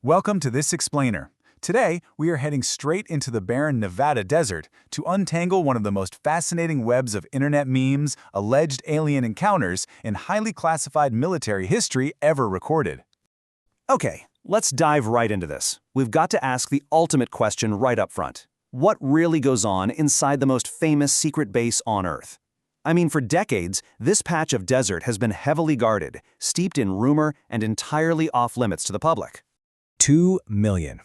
Welcome to this explainer. Today, we are heading straight into the barren Nevada desert to untangle one of the most fascinating webs of internet memes, alleged alien encounters, and highly classified military history ever recorded. Okay, let's dive right into this. We've got to ask the ultimate question right up front. What really goes on inside the most famous secret base on Earth? I mean, for decades, this patch of desert has been heavily guarded, steeped in rumor, and entirely off-limits to the public. 2 million.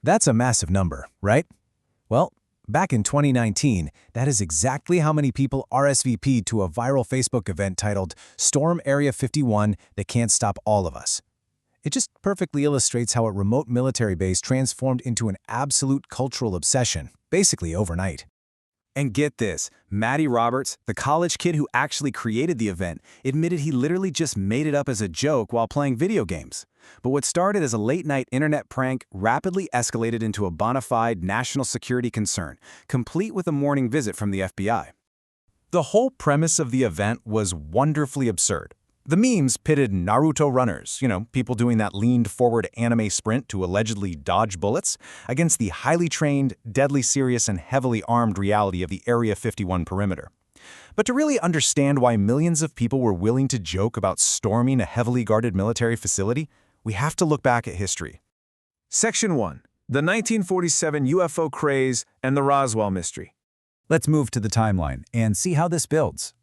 That's a massive number, right? Well, back in 2019, that is exactly how many people RSVP'd to a viral Facebook event titled Storm Area 51 That Can't Stop All of Us. It just perfectly illustrates how a remote military base transformed into an absolute cultural obsession, basically overnight. And get this, Matty Roberts, the college kid who actually created the event, admitted he literally just made it up as a joke while playing video games. But what started as a late-night internet prank rapidly escalated into a bona fide national security concern, complete with a morning visit from the FBI. The whole premise of the event was wonderfully absurd. The memes pitted Naruto runners, people doing that leaned-forward anime sprint to allegedly dodge bullets, against the highly trained, deadly serious, and heavily armed reality of the Area 51 perimeter. But to really understand why millions of people were willing to joke about storming a heavily guarded military facility, we have to look back at history. Section 1. The 1947 UFO craze and the Roswell mystery. Let's move to the timeline and see how this builds.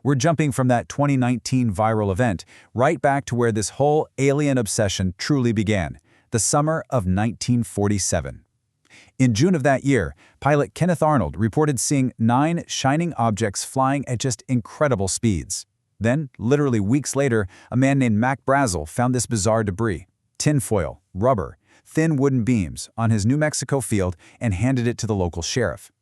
We're jumping from that 2019 viral event right back to where this whole alien obsession truly began, the summer of 1947. In June of that year, pilot Kenneth Arnold reported seeing 9 shining objects flying at just incredible speeds. Then, literally weeks later, a man named Mac Brazel found this bizarre debris, tinfoil, rubber, thin wooden beams, on his New Mexico field and handed it to the local sheriff.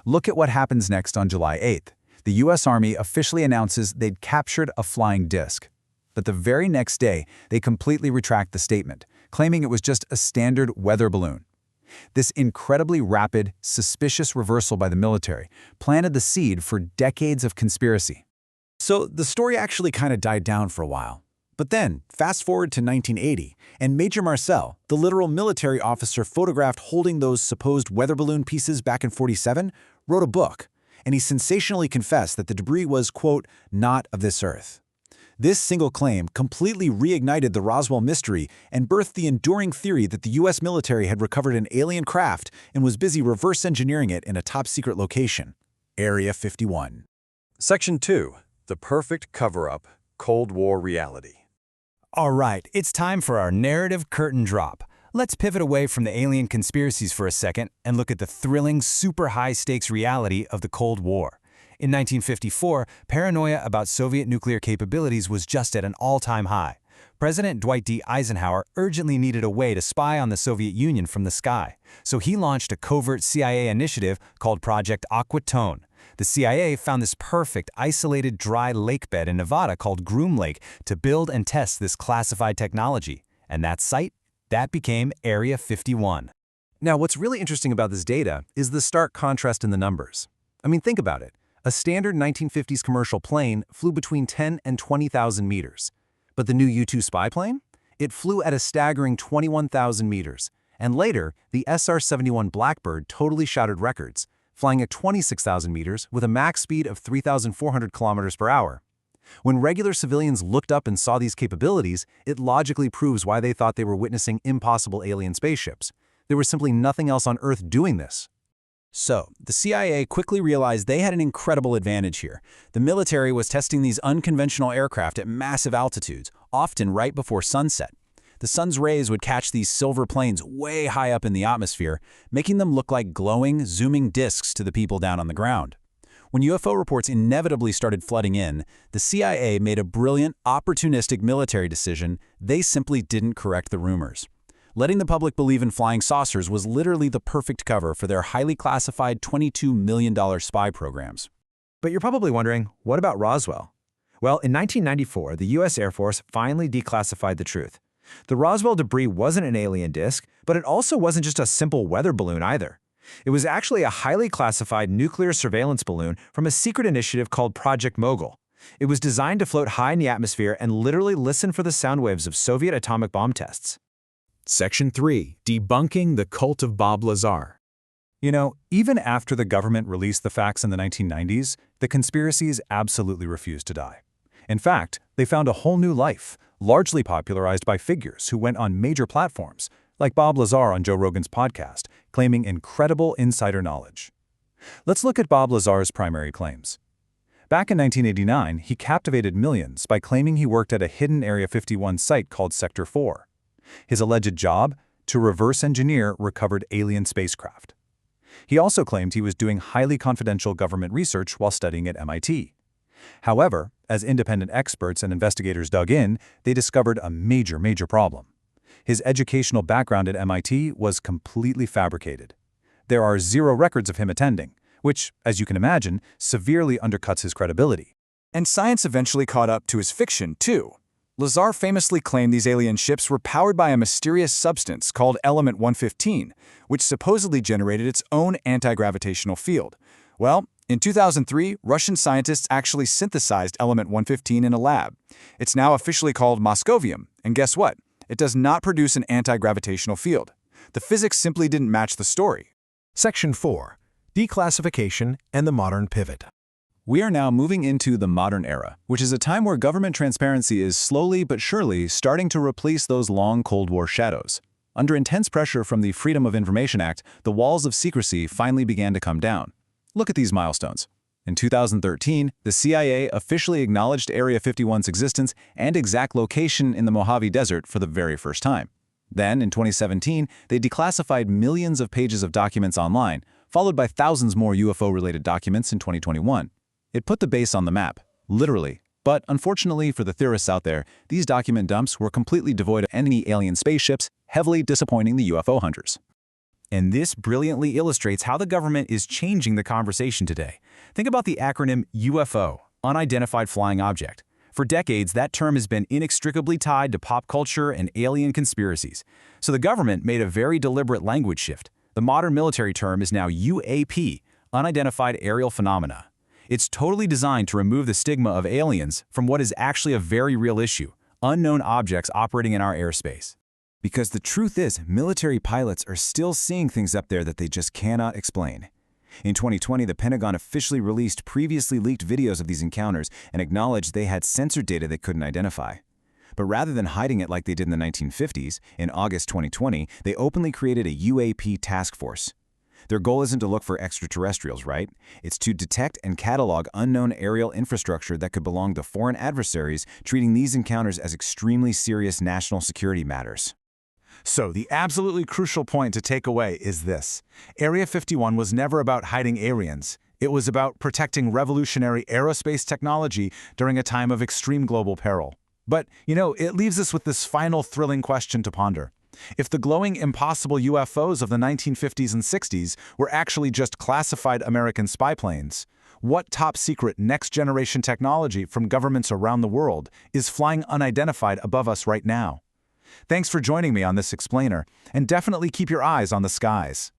Look at what happens next on July 8th. The U.S. Army officially announces they'd captured a flying disc. But the very next day, they completely retract the statement, claiming it was just a standard weather balloon. This incredibly rapid, suspicious reversal by the military planted the seed for decades of conspiracy. So the story actually kind of died down for a while. But then, fast forward to 1980, and Major Marcel, the literal military officer photographed holding those supposed weather balloon pieces back in '47, wrote a book. And he sensationally confessed that the debris was, quote, not of this earth. This single claim completely reignited the Roswell mystery and birthed the enduring theory that the U.S. military had recovered an alien craft and was busy reverse engineering it in a top-secret location, Area 51. Section 2. The perfect cover-up, Cold War reality. All right, it's time for our narrative curtain drop. Let's pivot away from the alien conspiracies for a second and look at the thrilling, super high-stakes reality of the Cold War. In 1954, paranoia about Soviet nuclear capabilities was just at an all-time high. President Dwight D. Eisenhower urgently needed a way to spy on the Soviet Union from the sky, so he launched a covert CIA initiative called Project Aquatone. The CIA found this perfect, isolated, dry lake bed in Nevada called Groom Lake to build and test this classified technology, and that site? That became Area 51. Now, what's really interesting about this data is the stark contrast in the numbers. I mean, think about it. A standard 1950s commercial plane flew between 10 and 20,000 meters. But the new U-2 spy plane? It flew at a staggering 21,000 meters. And later, the SR-71 Blackbird totally shattered records, flying at 26,000 meters with a max speed of 3,400 kilometers per hour. When regular civilians looked up and saw these capabilities, it logically proves why they thought they were witnessing impossible alien spaceships. There was simply nothing else on Earth doing this. So, the CIA quickly realized they had an incredible advantage here. The military was testing these unconventional aircraft at massive altitudes, often right before sunset. The sun's rays would catch these silver planes way high up in the atmosphere, making them look like glowing, zooming disks to the people down on the ground. When UFO reports inevitably started flooding in, the CIA made a brilliant, opportunistic military decision. They simply didn't correct the rumors. Letting the public believe in flying saucers was literally the perfect cover for their highly classified $22 million spy programs. But you're probably wondering, what about Roswell? Well, in 1994, the U.S. Air Force finally declassified the truth. The Roswell debris wasn't an alien disk, but it also wasn't just a simple weather balloon either. It was actually a highly classified nuclear surveillance balloon from a secret initiative called Project Mogul. It was designed to float high in the atmosphere and literally listen for the sound waves of Soviet atomic bomb tests. Section 3. Debunking the Cult of Bob Lazar. You know, even after the government released the facts in the 1990s, the conspiracies absolutely refused to die. In fact, they found a whole new life, largely popularized by figures who went on major platforms, like Bob Lazar on Joe Rogan's podcast, claiming incredible insider knowledge. Let's look at Bob Lazar's primary claims. Back in 1989, he captivated millions by claiming he worked at a hidden Area 51 site called Sector 4. His alleged job? To reverse engineer recovered alien spacecraft. He also claimed he was doing highly confidential government research while studying at MIT. However, as independent experts and investigators dug in, they discovered a major problem. His educational background at MIT was completely fabricated. There are zero records of him attending, which, as you can imagine, severely undercuts his credibility. And science eventually caught up to his fiction, too. Lazar famously claimed these alien ships were powered by a mysterious substance called Element 115, which supposedly generated its own anti-gravitational field. Well, in 2003, Russian scientists actually synthesized Element 115 in a lab. It's now officially called Moscovium, and guess what? It does not produce an anti-gravitational field. The physics simply didn't match the story. Section 4. Declassification and the Modern Pivot. We are now moving into the modern era, which is a time where government transparency is slowly but surely starting to replace those long Cold War shadows. Under intense pressure from the Freedom of Information Act, the walls of secrecy finally began to come down. Look at these milestones. In 2013, the CIA officially acknowledged Area 51's existence and exact location in the Mojave Desert for the very first time. Then, in 2017, they declassified millions of pages of documents online, followed by thousands more UFO-related documents in 2021. It put the base on the map, literally. But unfortunately for the theorists out there, these document dumps were completely devoid of any alien spaceships, heavily disappointing the UFO hunters. And this brilliantly illustrates how the government is changing the conversation today. Think about the acronym UFO, Unidentified Flying Object. For decades, that term has been inextricably tied to pop culture and alien conspiracies. So the government made a very deliberate language shift. The modern military term is now UAP, Unidentified Aerial Phenomena. It's totally designed to remove the stigma of aliens from what is actually a very real issue, unknown objects operating in our airspace. Because the truth is, military pilots are still seeing things up there that they just cannot explain. In 2020, the Pentagon officially released previously leaked videos of these encounters and acknowledged they had sensor data they couldn't identify. But rather than hiding it like they did in the 1950s, in August 2020, they openly created a UAP task force. Their goal isn't to look for extraterrestrials, right? It's to detect and catalog unknown aerial infrastructure that could belong to foreign adversaries, treating these encounters as extremely serious national security matters. So the absolutely crucial point to take away is this. Area 51 was never about hiding aliens. It was about protecting revolutionary aerospace technology during a time of extreme global peril. But, it leaves us with this final thrilling question to ponder. If the glowing impossible UFOs of the 1950s and 60s were actually just classified American spy planes, what top-secret next-generation technology from governments around the world is flying unidentified above us right now? Thanks for joining me on this explainer, and definitely keep your eyes on the skies.